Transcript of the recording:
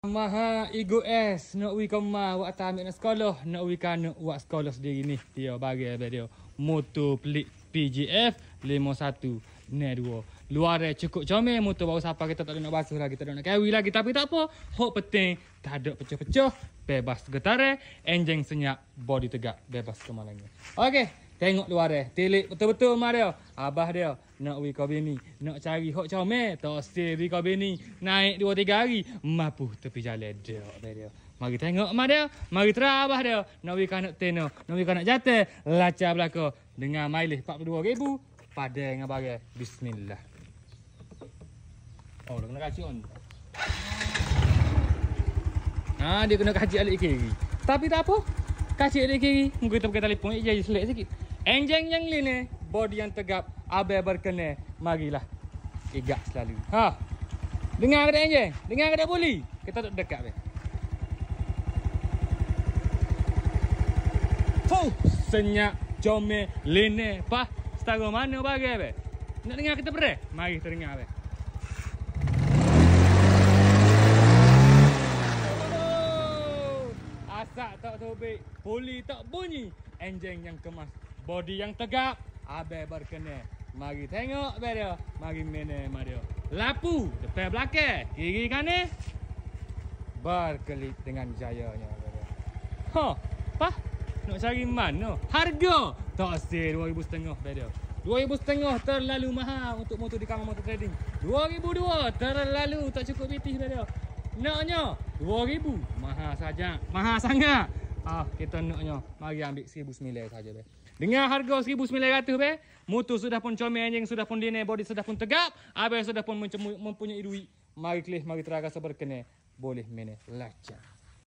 Maha Ego S nak wi kemah wak ambil nak sekolah, nak wi kan wak sekolah sendiri ni. Dia bagi dia motor pelik PGF 51 ne 2. Luar cukup comel, motor baru siapa kita tak ada nak basuh lagi, tak ada nak kawi lagi, tapi tak apa. Hok penting tak ada pecah-pecah, bebas getar, enjin senyap, body tegak, bebas kemalangan. Okey, tengok luar telik betul-betul mah dia. Abah dia nak wi kau bini, nak cari hok comel, tak wi kau bini naik 2-3 hari, mampu tepi jalan dia. Mari tengok mak dia, mari terah abah dia. Nak wi kanak teno, nak wi kanak jatuh, lacar belaka dengan mileage 42,000 pada dengan bagai. Bismillah. Oh, dia kena kaci on. Dia kena kaci alik kiri. Tapi tak apa. Kaci alik kiri, mungkin kita pakai telefon je selek sikit. Enjin yang ni, body yang tegap, abai berkena, marilah. Igak selalu. Dengar ke tak enjin? Dengar ke tak boleh? Kita tak dekat be. Senyap, comel, lene, pah. Setara mana bagai be? Nak dengar kita beres? Mari kita dengar be. Asak tak tobek, poli tak bunyi, enjin yang kemas, body yang tegap, abai berkena. Mari tengok be dia, mari mana dia. Lapu depan belakang, kiri kanan, berkelip dengan jayanya be dia. Pah, nak cari mana? Harga tak sel 2,500 be dia. 2,500 terlalu mahal untuk motor di kamar motor trading. 2,200 terlalu tak cukup BT be dia. Naknya 2,000 mahal saja, mahal sangat. Kita naknya mari ambil 1,900 saja be. Dengan harga 1,900 be, motor sudah pun comel, enjin sudah pun dine, body sudah pun tegap, abai sudah pun mempunyai duit. Mari klih, mari teragak seberkena, boleh mana lacar.